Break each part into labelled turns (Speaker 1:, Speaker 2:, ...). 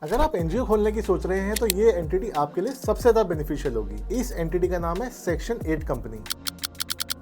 Speaker 1: अगर आप एनजीओ खोलने की सोच रहे हैं तो ये एंटिटी आपके लिए सबसे ज्यादा बेनिफिशियल होगी। इस एंटिटी का नाम है सेक्शन 8 कंपनी।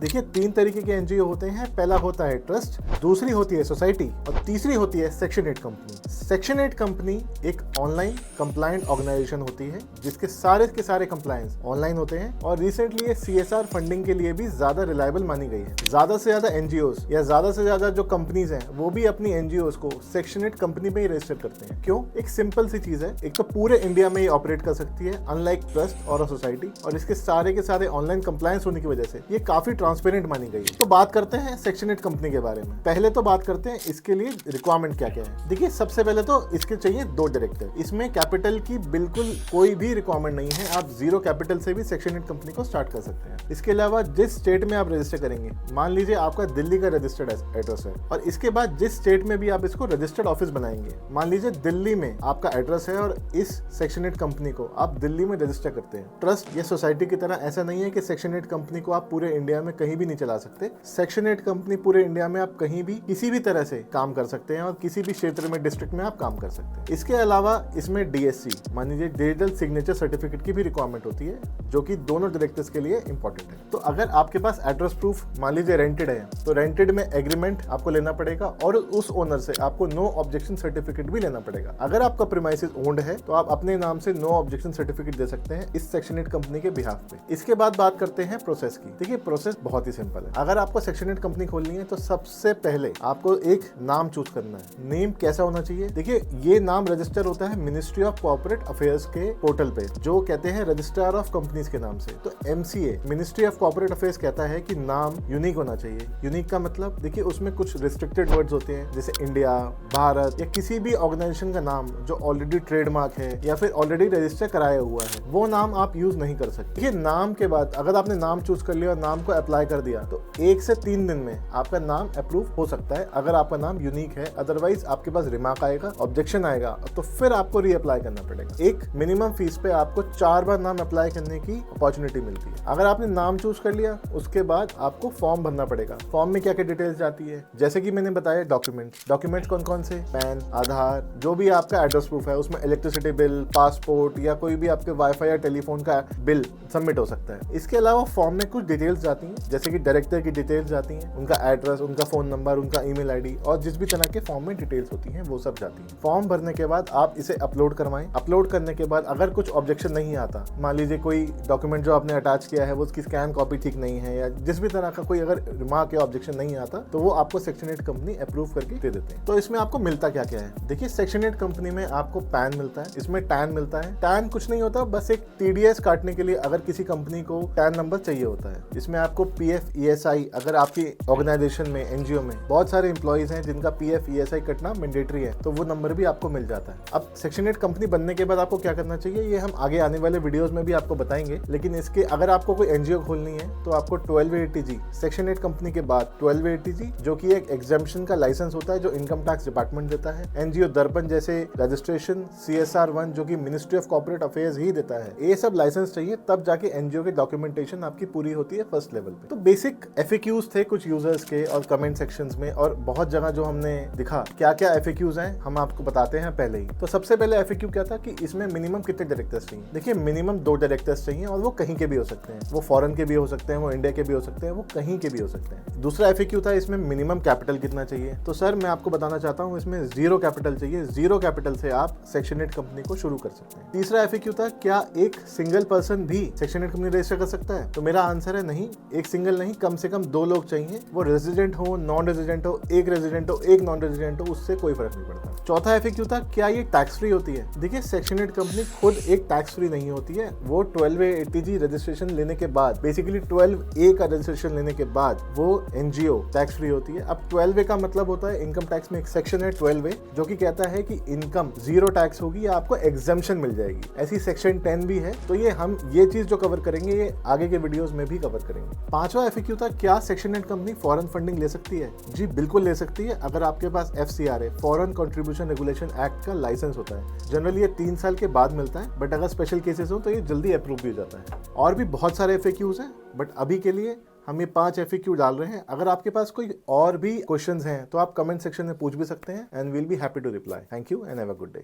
Speaker 1: देखिए, 3 तरीके के एनजीओ होते हैं। पहला होता है ट्रस्ट, दूसरी होती है सोसाइटी और तीसरी होती है सेक्शन 8 कंपनी। सेक्शन 8 कंपनी एक ऑनलाइन कंप्लायंट ऑर्गेनाइजेशन होती है जिसके सारे कंप्लायंस ऑनलाइन होते हैं और रिसेंटली ये सीएसआर फंडिंग के लिए भी ज्यादा रिलायबल मानी गई है। ज्यादा से ज्यादा एनजीओस या ज्यादा से ज्यादा जो कंपनीज हैं वो भी अपनी एनजीओस को सेक्शन 8 कंपनी में ही रजिस्टर करते हैं। क्यों? एक सिंपल सी चीज है, एक तो पूरे इंडिया में ही ऑपरेट कर सकती है अनलाइक ट्रस्ट और सोसाइटी, और इसके सारे ऑनलाइन कंप्लायंस होने की वजह से ये काफी ट्रांसपेरेंट मानी गई है। तो बात करते हैं सेक्शन 8 कंपनी के बारे में। पहले तो बात करते हैं इसके लिए रिक्वायरमेंट क्या क्या है। देखिए, सबसे पहले तो इसके चाहिए 2 डायरेक्टर। इसमें कैपिटल की बिल्कुल कोई भी रिक्वायरमेंट नहीं है, आप 0 कैपिटल से भी सेक्शन 8 कंपनी को स्टार्ट कर सकते हैं। इसके अलावा जिस स्टेट में आप रजिस्टर करेंगे, मान लीजिए आपका दिल्ली का रजिस्टर्ड एड्रेस है और इसके बाद जिस स्टेट में भी आप इसको रजिस्टर्ड ऑफिस बनाएंगे, मान लीजिए दिल्ली में आपका एड्रेस है और इस सेक्शन 8 कंपनी को आप दिल्ली में रजिस्टर करते हैं। ट्रस्ट या सोसाइटी की तरह ऐसा नहीं है कि सेक्शन 8 कंपनी को आप पूरे इंडिया में कहीं भी नहीं चला सकते। सेक्शन 8 कंपनी पूरे इंडिया में आप कहीं भी किसी भी तरह से काम कर सकते हैं और किसी भी क्षेत्र में, डिस्ट्रिक्ट में आप काम कर सकते हैं। इसके अलावा इसमें डीएससी मान लीजिए डिजिटल सिग्नेचर सर्टिफिकेट की भी रिक्वायरमेंट होती है जो कि दोनों डायरेक्टर्स के लिए इंपॉर्टेंट है। तो अगर आपके पास एड्रेस प्रूफ मान लीजिए रेंटेड है तो रेंटेड में एग्रीमेंट आपको लेना पड़ेगा और उस ओनर से आपको नो ऑब्जेक्शन सर्टिफिकेट भी लेना पड़ेगा। अगर आपका प्रीमाइसेस ओन्ड है तो आप अपने नाम से नो ऑब्जेक्शन सर्टिफिकेट दे सकते हैं इस सेक्शन 8 कंपनी के बिहाफ पे। इसके बाद बात करते हैं प्रोसेस की। देखिए, प्रोसेस बहुत ही सिंपल है। अगर आपको सेक्शन 8 कंपनी खोलनी है तो सबसे पहले आपको एक नाम चूज करना है। नेम कैसा होना चाहिए? देखिए, ये नाम रजिस्टर होता है मिनिस्ट्री ऑफ कॉर्पोरेट अफेयर्स के पोर्टल पे, जो कहते हैं रजिस्ट्रार ऑफ कंपनीज के नाम से। तो MCA ministry of corporate affairs कहता है कि नाम यूनिक होना चाहिए। यूनिक का मतलब, देखिए, उसमें कुछ रिस्ट्रिक्टेड वर्ड्स होते हैं जैसे इंडिया, भारत या किसी भी ऑर्गेनाइजेशन का नाम जो ऑलरेडी ट्रेडमार्क है या फिर ऑलरेडी रजिस्टर कराया हुआ है, वो नाम आप यूज नहीं कर सकते। देखिए, नाम के बाद अगर आपने नाम चूज कर लिया और नाम को अप्लाई कर दिया तो 1 से 3 दिन में आपका नाम अप्रूव हो सकता है अगर आपका नाम यूनिक है। अदरवाइज आपके पास रिमार्क आएगा, ऑब्जेक्शन आएगा तो फिर आपको रीअप्लाई करना पड़ेगा। एक मिनिमम फीस पे आपको 4 बार नाम अप्लाई करने की अपॉर्चुनिटी मिलती है। अगर आपने नाम चूज कर लिया उसके बाद आपको फॉर्म भरना पड़ेगा। फॉर्म में क्या क्या डिटेल्स जाती है, जैसे कि मैंने बताया डॉक्यूमेंट्स कौन कौन से, पैन, आधार, जो भी आपका एड्रेस प्रूफ है, उसमें इलेक्ट्रिसिटी बिल, पासपोर्ट या कोई भी आपके वाईफाई या टेलीफोन का बिल सबमिट हो सकता है। इसके अलावा फॉर्म में कुछ डिटेल्स जाती हैं जैसे कि डायरेक्टर की डिटेल्स जाती हैं, उनका एड्रेस, उनका फोन नंबर, उनका ईमेल आईडी और जिस भी तरह के फॉर्म में डिटेल्स होती हैं वो सब जाती हैं। फॉर्म भरने के बाद आप इसे अपलोड करवाएं। अपलोड करने के बाद अगर कुछ ऑब्जेक्शन नहीं आता, मान लीजिए कोई डॉक्यूमेंट जो आपने अटैच किया है वो उसकी स्कैन कॉपी ठीक नहीं है या जिस भी तरह का कोई अगर रिमार्क या ऑब्जेक्शन नहीं आता तो वो आपको सेक्शन 8 कंपनी अप्रूव करके दे देते हैं। तो इसमें आपको मिलता क्या क्या है? देखिए, सेक्शन 8 कंपनी में आपको पैन मिलता है, इसमें टैन मिलता है। टैन कुछ नहीं होता, बस एक टीडीएस काटने के लिए अगर किसी कंपनी को टैन नंबर चाहिए होता है। इसमें आपको पीएफ ईएसआई, अगर आपकी ऑर्गेनाइजेशन में, एनजीओ में बहुत सारे एम्प्लॉइज हैं जिनका पीएफ ईएसआई कटना मैंडेटरी है तो वो नंबर भी आपको मिल जाता है। अब सेक्शन 8 कंपनी बनने के बाद आपको क्या करना चाहिए ये हम आगे आने वाले वीडियोस में भी आपको बताएंगे, लेकिन इसके अगर आपको कोई एनजीओ खोलनी है तो आपको 1280G सेक्शन 8 कंपनी के बाद 1280G जो कि एक एग्जेम्पशन का लाइसेंस होता है जो इनकम टैक्स डिपार्टमेंट देता है, एनजीओ दर्पण जैसे रजिस्ट्रेशन, CSR1 जो कि मिनिस्ट्री ऑफ कॉर्पोरेट अफेयर्स ही देता है, ये सब लाइसेंस चाहिए तब जाके एनजीओ की डॉक्यूमेंटेशन आपकी पूरी होती है फर्स्ट लेवल पे। तो बेसिक FAQs थे कुछ यूजर्स के और कमेंट सेक्शंस में, और बहुत जगह जो हमने दिखा क्या क्या FAQs हैं हम आपको बताते हैं पहले ही। तो सबसे पहले FAQ क्या था कि इसमें मिनिमम कितने डायरेक्टर्स चाहिए? देखिए, मिनिमम 2 डायरेक्टर्स चाहिए और वो कहीं के भी हो सकते हैं, वो फॉरेन के भी हो सकते हैं, वो इंडिया के भी हो सकते हैं, वो कहीं के भी हो सकते हैं। दूसरा FAQ था इसमें मिनिमम कैपिटल कितना चाहिए? तो सर मैं आपको बताना चाहता हूँ इसमें 0 कैपिटल चाहिए। 0 कैपिटल से आप सेक्शन 8 कंपनी को शुरू कर सकते हैं। तीसरा FAQ था क्या एक सिंगल पर्सन भी सेक्शन 8 कंपनी रजिस्टर कर सकता है? तो मेरा आंसर है नहीं, एक सिंगल नहीं, कम से कम 2 लोग चाहिए, वो रेजिडेंट हो, नॉन रेजिडेंट हो, एक रेजिडेंट हो, एक नॉन रेजिडेंट हो, उससे कोई फर्क नहीं पड़ता। चौथा FAQ था क्या ये टैक्स फ्री होती है? देखिए, सेक्शन 8 कंपनी खुद एक टैक्स फ्री नहीं होती है, वो 1280G रजिस्ट्रेशन लेने के बाद, बेसिकली 12A का रजिस्ट्रेशन लेने के बाद वो एनजीओ टैक्स फ्री होती है। अब 12A का मतलब होता है इनकम टैक्स में एक सेक्शन है 12A जो कि कहता है कि इनकम 0 टैक्स होगी या आपको एग्जेम्पशन मिल जाएगी। ऐसी सेक्शन 10 भी है। तो ये चीज जो कवर करेंगे ये आगे के वीडियोस में भी कवर करेंगे। पांचवा FAQ था क्या सेक्शन 8 कंपनी फॉरेन फंडिंग ले सकती है? जी बिल्कुल ले सकती है अगर आपके पास FCRA foreign contribution regulation act का लाइसेंस होता है। जनरली ये 3 साल के बाद मिलता है, बट अगर स्पेशल केसेस हो तो ये जल्दी अप्रूव भी हो जाता है। और भी बहुत सारे FAQs हैं, बट अभी के लिए हम ये 5 FAQ डाल रहे हैं। अगर आपके पास कोई और भी क्वेश्चंस हैं तो आप कमेंट सेक्शन में पूछ भी सकते हैं and we'll be happy to reply. Thank you and have a good day.